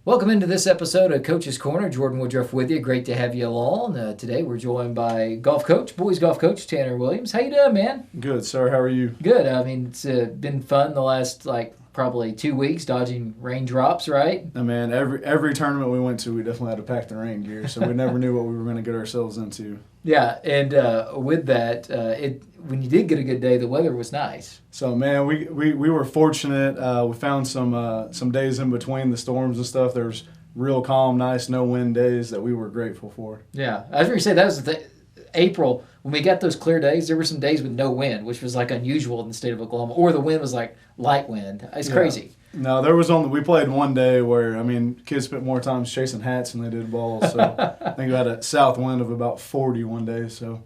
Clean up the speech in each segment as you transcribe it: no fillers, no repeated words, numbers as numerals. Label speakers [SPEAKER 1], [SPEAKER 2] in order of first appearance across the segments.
[SPEAKER 1] Welcome into this episode of Coach's Corner. Jordan Woodruff with you. Great to have you along. Today we're joined by boys golf coach Tanner Williams. How you doing, man?
[SPEAKER 2] Good, sir. How are you?
[SPEAKER 1] Good. I mean, it's been fun the last probably 2 weeks, dodging raindrops, right?
[SPEAKER 2] Man, every tournament we went to, we definitely had to pack the rain gear, so we never knew what we were going to get ourselves into.
[SPEAKER 1] Yeah, and with that, when you did get a good day, the weather was nice.
[SPEAKER 2] So, man, we were fortunate. We found some days in between the storms and stuff. There's real calm, nice, no wind days that we were grateful for.
[SPEAKER 1] Yeah, I was going to say that was the thing. April, when we got those clear days, there were some days with no wind, which was unusual in the state of Oklahoma, or the wind was light wind. It's crazy.
[SPEAKER 2] No, we played one day where, kids spent more time chasing hats than they did balls. So I think we had a south wind of about 40 one day. So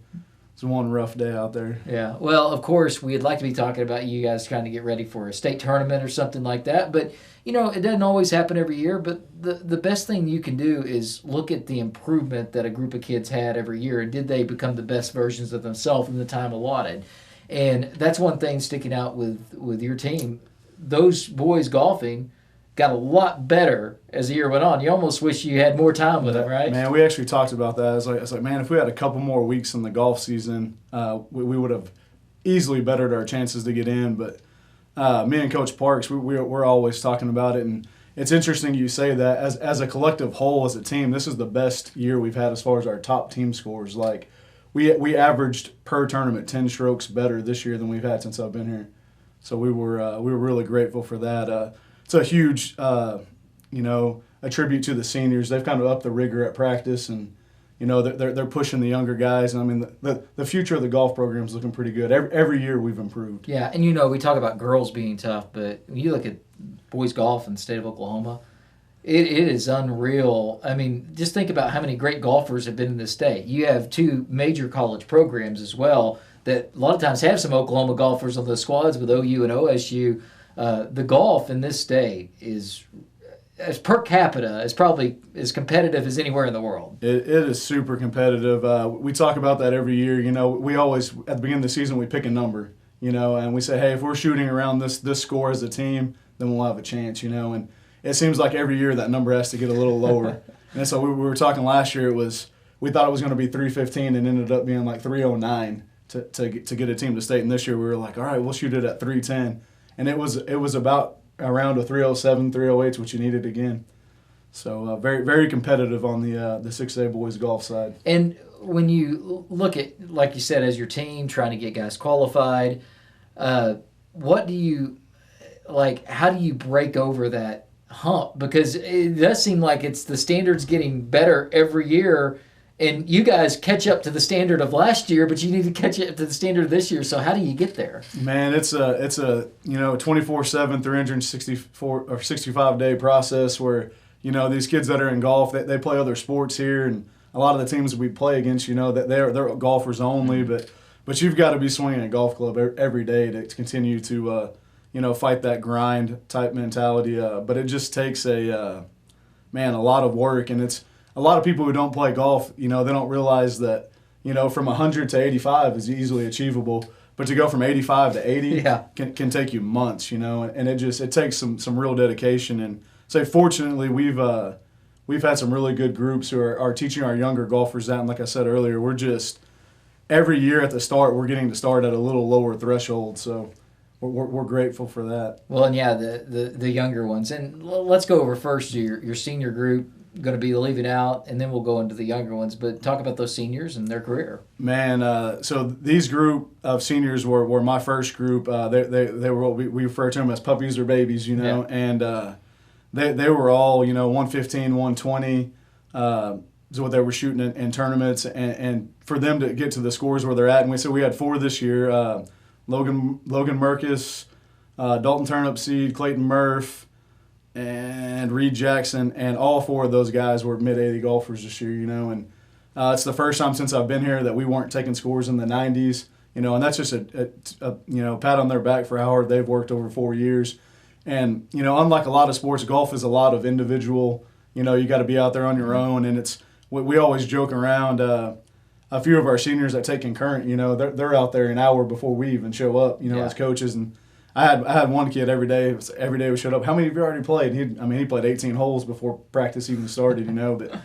[SPEAKER 2] it's one rough day out there.
[SPEAKER 1] Yeah. Well, of course, we'd like to be talking about you guys trying to get ready for a state tournament or something like that. But, it doesn't always happen every year. But the best thing you can do is look at the improvement that a group of kids had every year. And did they become the best versions of themselves in the time allotted? And that's one thing sticking out with your team. Those boys golfing got a lot better as the year went on. You almost wish you had more time with them, right?
[SPEAKER 2] Man, we actually talked about that. It's like, man, if we had a couple more weeks in the golf season, we would have easily bettered our chances to get in. But me and Coach Parks, we're always talking about it. And it's interesting you say that. As a collective whole, as a team, this is the best year we've had as far as our top team scores. Like, we averaged per tournament 10 strokes better this year than we've had since I've been here. So we were really grateful for that. It's a huge, a tribute to the seniors. They've kind of upped the rigor at practice, and they're pushing the younger guys. And the future of the golf program is looking pretty good. Every year we've improved.
[SPEAKER 1] Yeah, and we talk about girls being tough, but when you look at boys golf in the state of Oklahoma, it is unreal. I mean, just think about how many great golfers have been in this state. You have two major college programs as well that a lot of times have some Oklahoma golfers on the squads with OU and OSU. The golf in this state is, as per capita, is probably as competitive as anywhere in the world.
[SPEAKER 2] It is super competitive. We talk about that every year. We always, at the beginning of the season, we pick a number, and we say, hey, if we're shooting around this score as a team, then we'll have a chance, and it seems like every year that number has to get a little lower. And so we were talking last year, we thought it was going to be 315 and ended up being like 309. To get a team to state, and this year we were like, all right, we'll shoot it at 310, and it was about around a 307, 308 is what you needed again. So very very competitive on the 6A boys golf side.
[SPEAKER 1] And when you look at, like you said, as your team trying to get guys qualified, what do you like? How do you break over that hump? Because it does seem like it's the standards getting better every year. And you guys catch up to the standard of last year, but you need to catch up to the standard of this year. So how do you get there?
[SPEAKER 2] Man, it's a 24/7, 364 or 65-day process where these kids that are in golf, they play other sports here, and a lot of the teams we play against, that they're golfers only, but you've got to be swinging a golf club every day to continue to fight that grind type mentality. But it just takes a lot of work, and it's. A lot of people who don't play golf, they don't realize that, from 100 to 85 is easily achievable. But to go from 85 to 80 can take you months, and it takes some real dedication. And so fortunately, we've had some really good groups who are teaching our younger golfers that. And like I said earlier, we're just, every year at the start, we're getting to start at a little lower threshold. So we're grateful for that.
[SPEAKER 1] Well, and the younger ones. And let's go over first your senior group. Going to be leaving out, and then we'll go into the younger ones. But talk about those seniors and their career.
[SPEAKER 2] Man, so these group of seniors were my first group. They were what we refer to them as puppies or babies, and they were all 115, 120 is what they were shooting in tournaments, and for them to get to the scores where they're at. And we had 4 this year: Logan Merkus, Dalton Turnipseed, Clayton Murph, and Reed Jackson, and all 4 of those guys were mid-80 golfers this year, and it's the first time since I've been here that we weren't taking scores in the 90s, and that's just a pat on their back for how hard they've worked over 4 years. And, unlike a lot of sports, golf is a lot of individual, you got to be out there on your own, and we always joke around, a few of our seniors that take concurrent, they're out there an hour before we even show up, as coaches, and I had one kid every day we showed up. How many have you already played? He played 18 holes before practice even started. But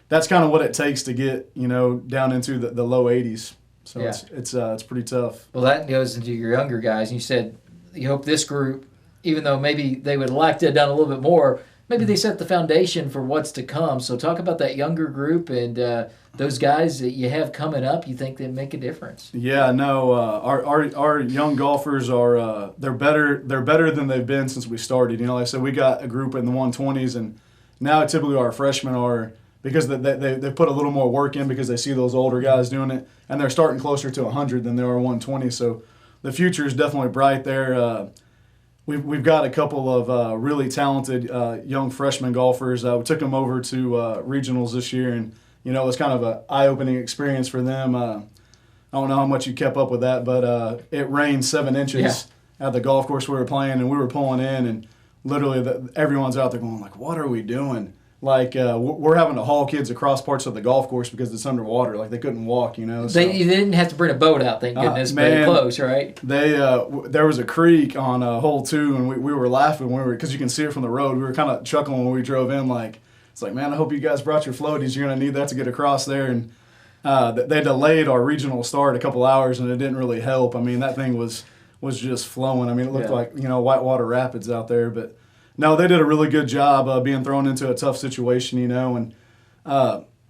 [SPEAKER 2] that's kind of what it takes to get down into the low 80s. So
[SPEAKER 1] Yeah.
[SPEAKER 2] it's pretty tough.
[SPEAKER 1] Well, that goes into your younger guys. You said you hope this group, even though maybe they would like to have done a little bit more, maybe they set the foundation for what's to come. So talk about that younger group and those guys that you have coming up. You think they make a difference?
[SPEAKER 2] Yeah, no, our young golfers are they're better than they've been since we started. Like I said, we got a group in the 120s, and now typically our freshmen are, because they put a little more work in because they see those older guys doing it, and they're starting closer to 100 than they are 120. So the future is definitely bright there. We've got a couple of really talented young freshman golfers. We took them over to regionals this year, and it was kind of an eye-opening experience for them. I don't know how much you kept up with that, but it rained 7 inches at the golf course we were playing, and we were pulling in, and literally everyone's out there going like, "What are we doing?" Like we're having to haul kids across parts of the golf course because it's underwater. Like they couldn't walk, So,
[SPEAKER 1] You didn't have to bring a boat out, thank goodness. But close, right?
[SPEAKER 2] There was a creek on hole 2, and we were laughing because you can see it from the road. We were kind of chuckling when we drove in, like it's like, man, I hope you guys brought your floaties. You're gonna need that to get across there. And they delayed our regional start a couple hours, and it didn't really help. That thing was just flowing. It looked like whitewater rapids out there, but. No, they did a really good job being thrown into a tough situation, and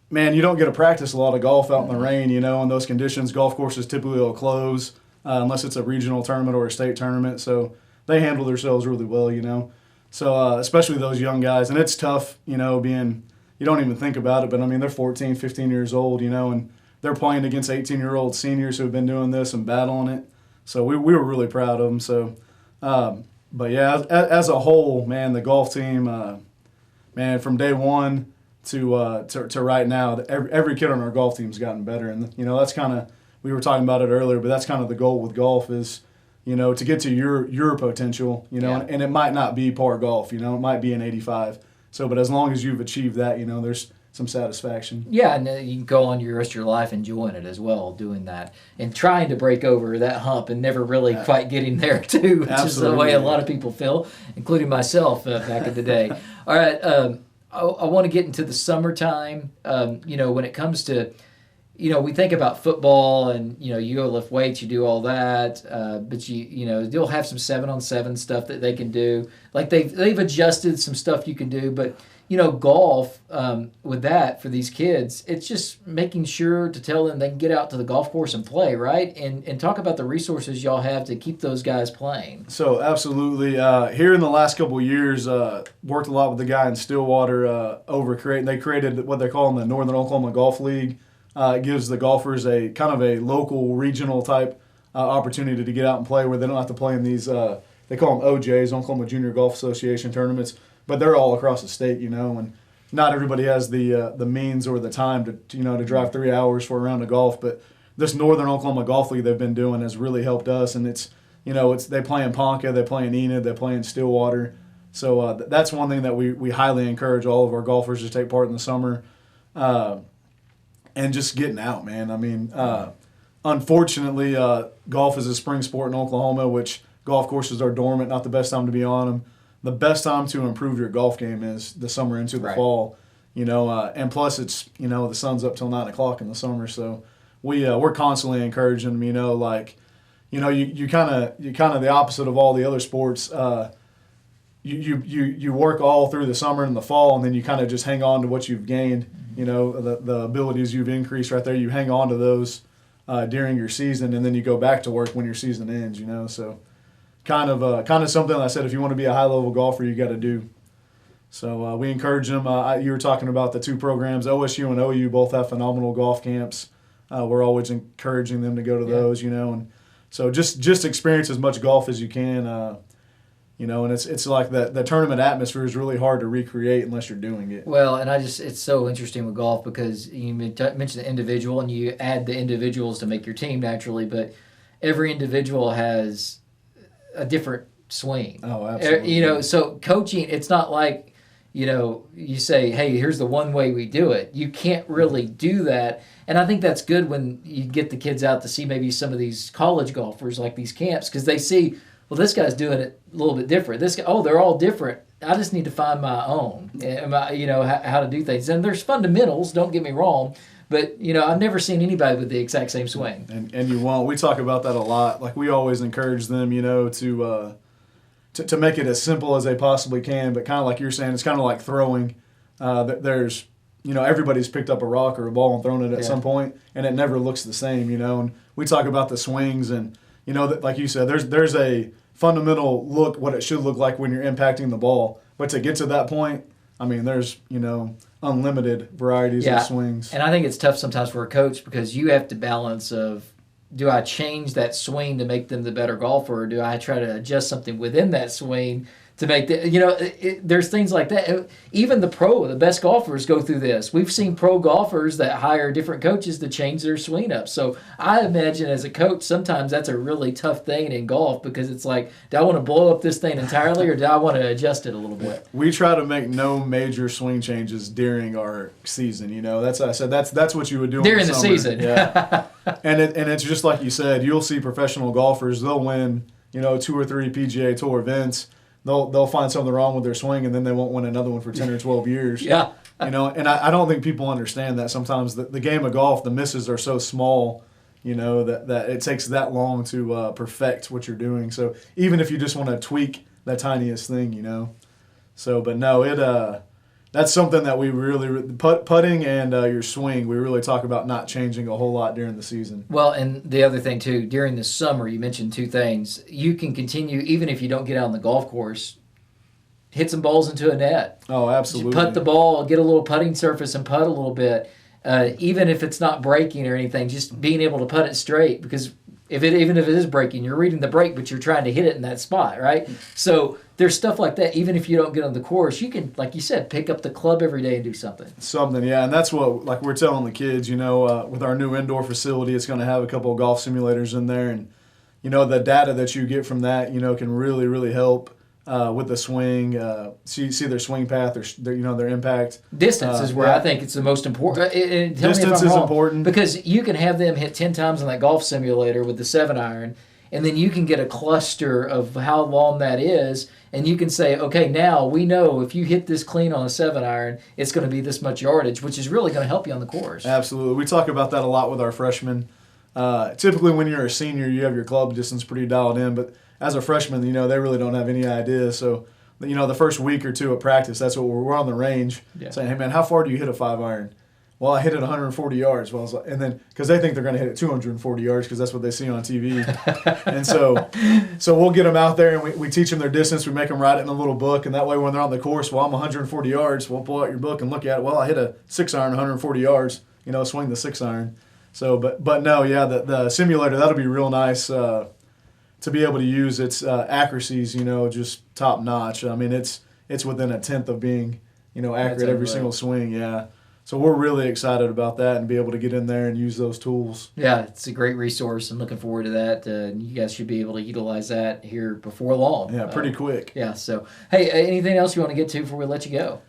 [SPEAKER 2] man, you don't get to practice a lot of golf out in the rain, in those conditions. Golf courses typically will close unless it's a regional tournament or a state tournament, so they handle themselves really well, So especially those young guys, and it's tough, being, you don't even think about it, but they're 14, 15 years old, and they're playing against 18-year-old seniors who have been doing this and battling it. So we were really proud of them, so... But yeah, as a whole, man, the golf team, man, from day one to right now, every kid on our golf team's gotten better, and that's kind of, we were talking about it earlier, but that's kind of the goal with golf is, to get to your potential, and it might not be par golf, it might be an 85. So, but as long as you've achieved that, there's some satisfaction.
[SPEAKER 1] Yeah, and you can go on your rest of your life enjoying it as well, doing that and trying to break over that hump and never really quite getting there too, which is the way a lot of people feel, including myself back in the day. All right, I want to get into the summertime. When it comes to, we think about football and you go lift weights, you do all that, but you'll have some 7-on-7 stuff that they can do. Like they've adjusted some stuff you can do, but. Golf, with that, for these kids, it's just making sure to tell them they can get out to the golf course and play, right? And talk about the resources y'all have to keep those guys playing.
[SPEAKER 2] So, absolutely. Here in the last couple of years, worked a lot with the guy in Stillwater they created what they're calling the Northern Oklahoma Golf League. It gives the golfers a kind of a local, regional type opportunity to get out and play where they don't have to play in these, they call them OJs, Oklahoma Junior Golf Association tournaments. But they're all across the state, and not everybody has the means or the time to drive 3 hours for a round of golf. But this Northern Oklahoma Golf League they've been doing has really helped us, and it's they play in Ponca, they play in Enid, they play in Stillwater. So that's one thing that we highly encourage all of our golfers to take part in the summer, and just getting out, man. Unfortunately, golf is a spring sport in Oklahoma, which golf courses are dormant, not the best time to be on them. The best time to improve your golf game is the summer into the fall, and plus it's, the sun's up till 9 o'clock in the summer. So we're constantly encouraging them, you kind of the opposite of all the other sports. You work all through the summer and the fall, and then you kind of just hang on to what you've gained, the abilities you've increased right there. You hang on to those during your season, and then you go back to work when your season ends, so. Kind of something I said, if you want to be a high-level golfer, you got to do. So we encourage them. You were talking about the 2 programs. OSU and OU both have phenomenal golf camps. We're always encouraging them to go to those, and so just experience as much golf as you can, and it's like the tournament atmosphere is really hard to recreate unless you're doing it.
[SPEAKER 1] Well, and it's so interesting with golf because you mentioned the individual, and you add the individuals to make your team naturally, but every individual has a different swing.
[SPEAKER 2] Oh, absolutely.
[SPEAKER 1] So coaching, it's not like, you say, hey, here's the one way we do it. You can't really do that. And I think that's good when you get the kids out to see maybe some of these college golfers like these camps, because they see, well, this guy's doing it a little bit different. This guy, oh, they're all different. I just need to find my own, how to do things. And there's fundamentals, don't get me wrong, but, I've never seen anybody with the exact same swing.
[SPEAKER 2] And you won't. We talk about that a lot. Like, we always encourage them, to make it as simple as they possibly can, but kind of like you're saying, it's kind of like throwing. There's, everybody's picked up a rock or a ball and thrown it at some point, and it never looks the same, and we talk about the swings and, like you said, there's a fundamental look, what it should look like when you're impacting the ball. But to get to that point, I mean, there's, unlimited varieties of swings.
[SPEAKER 1] And I think it's tough sometimes for a coach because you have to balance of, do I change that swing to make them the better golfer, or do I try to adjust something within that swing to make there's things like that. Even the best golfers go through this. We've seen pro golfers that hire different coaches to change their swing up. So I imagine as a coach, sometimes that's a really tough thing in golf because it's like, do I want to blow up this thing entirely or do I want to adjust it a little bit?
[SPEAKER 2] We try to make no major swing changes during our season. That's what I said. That's what you would do
[SPEAKER 1] during
[SPEAKER 2] in
[SPEAKER 1] the season.
[SPEAKER 2] Yeah. and it's just like you said. You'll see professional golfers. They'll win 2 or 3 PGA Tour events. They'll find something wrong with their swing, and then they won't win another one for 10 or 12 years.
[SPEAKER 1] Yeah.
[SPEAKER 2] And I don't think people understand that sometimes. The game of golf, the misses are so small, that it takes that long to perfect what you're doing. So even if you just want to tweak that tiniest thing, So, but no, that's something that we really putting and your swing, we really talk about not changing a whole lot during the season.
[SPEAKER 1] Well, and the other thing too, during the summer, you mentioned 2 things. You can continue, even if you don't get out on the golf course, hit some balls into a net.
[SPEAKER 2] Oh, absolutely.
[SPEAKER 1] Putt the ball, get a little putting surface and putt a little bit. Even if it's not breaking or anything, just being able to putt it straight, because even if it is breaking, you're reading the break, but you're trying to hit it in that spot, right? So there's stuff like that. Even if you don't get on the course, you can, like you said, pick up the club every day and do something.
[SPEAKER 2] Yeah, and that's what, like we're telling the kids, with our new indoor facility, it's going to have a couple of golf simulators in there, and the data that you get from that, can really, really help with the swing. See their swing path, their impact.
[SPEAKER 1] Distance is where I think it's the most important.
[SPEAKER 2] Distance is important
[SPEAKER 1] because you can have them hit 10 times on that golf simulator with the 7-iron. And then you can get a cluster of how long that is, and you can say, okay, now we know if you hit this clean on a 7-iron, it's going to be this much yardage, which is really going to help you on the course.
[SPEAKER 2] Absolutely. We talk about that a lot with our freshmen. Typically when you're a senior, you have your club distance pretty dialed in, but as a freshman, they really don't have any idea. So, the first week or 2 of practice, that's what we're on the range saying, hey, man, how far do you hit a 5-iron? Well, I hit it 140 yards. Well, I was like, and then because they think they're going to hit it 240 yards because that's what they see on TV. And so we'll get them out there and we teach them their distance. We make them write it in a little book, and that way when they're on the course, well, I'm 140 yards. We'll pull out your book and look at it. Well, I hit a 6-iron 140 yards. Swing the 6-iron. So, but no, yeah, the simulator, that'll be real nice to be able to use. Its accuracies, just top notch. I mean, it's within a tenth of being accurate every single swing. Yeah. So we're really excited about that and be able to get in there and use those tools.
[SPEAKER 1] Yeah, it's a great resource. I'm looking forward to that. You guys should be able to utilize that here before long.
[SPEAKER 2] Yeah, pretty quick.
[SPEAKER 1] Yeah, so, hey, anything else you want to get to before we let you go?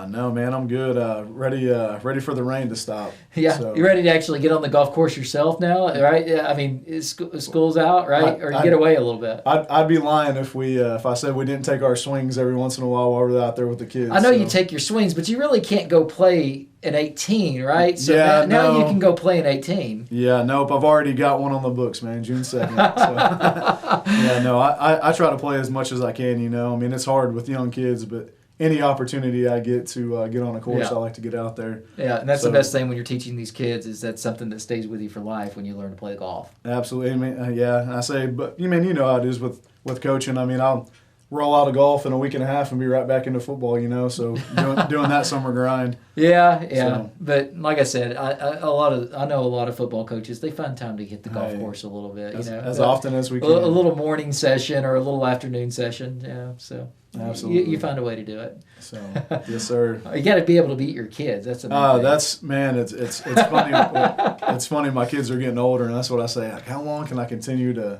[SPEAKER 2] No, man, I'm good. Ready for the rain to stop.
[SPEAKER 1] Yeah, so. You're ready to actually get on the golf course yourself now, right? I mean, school's out, right? Or you get away a little bit.
[SPEAKER 2] I'd be lying if I said we didn't take our swings every once in a while we're out there with the kids.
[SPEAKER 1] I know you take your swings, but you really can't go play an 18, right? So now you can go play an 18.
[SPEAKER 2] Yeah, nope. I've already got one on the books, man, June 2nd. So. Yeah, no, I try to play as much as I can, I mean, it's hard with young kids, but any opportunity I get to get on a course, I like to get out there.
[SPEAKER 1] Yeah, and that's the best thing when you're teaching these kids is that's something that stays with you for life when you learn to play golf.
[SPEAKER 2] Absolutely. I mean, yeah, I say, but you know how it is with coaching. I mean, I'll roll out of golf in a week and a half and be right back into football, so doing that summer grind.
[SPEAKER 1] Yeah. So. But like I said, I know a lot of football coaches, they find time to hit the golf course a little bit.
[SPEAKER 2] As often as we can.
[SPEAKER 1] A little morning session or a little afternoon session, so.
[SPEAKER 2] Absolutely.
[SPEAKER 1] You find a way to do it.
[SPEAKER 2] So, yes, sir.
[SPEAKER 1] You got to be able to beat your kids. That's
[SPEAKER 2] it's funny. It's funny. My kids are getting older, and that's what I say. Like, how long can I continue to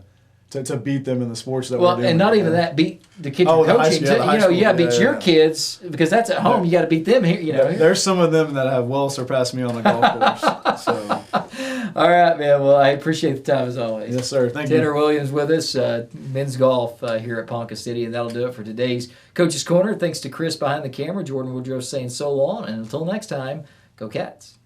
[SPEAKER 2] to beat them in the sports that
[SPEAKER 1] Well,
[SPEAKER 2] we're doing.
[SPEAKER 1] and not even that, beat the kids
[SPEAKER 2] Oh,
[SPEAKER 1] you're
[SPEAKER 2] the high
[SPEAKER 1] coaching.
[SPEAKER 2] school- yeah, the high
[SPEAKER 1] You
[SPEAKER 2] school,
[SPEAKER 1] beat
[SPEAKER 2] yeah,
[SPEAKER 1] your
[SPEAKER 2] yeah.
[SPEAKER 1] kids because that's at home. You got to beat them here.
[SPEAKER 2] There's some of them that have well surpassed me on the golf course. So,
[SPEAKER 1] All right, man. Well, I appreciate the time as always.
[SPEAKER 2] yes, sir. Thank
[SPEAKER 1] Tanner
[SPEAKER 2] you.
[SPEAKER 1] Williams with us, men's golf here at Ponca City, and that'll do it for today's Coach's Corner. Thanks to Chris behind the camera, Jordan Woodrow saying so long, and until next time, go Cats.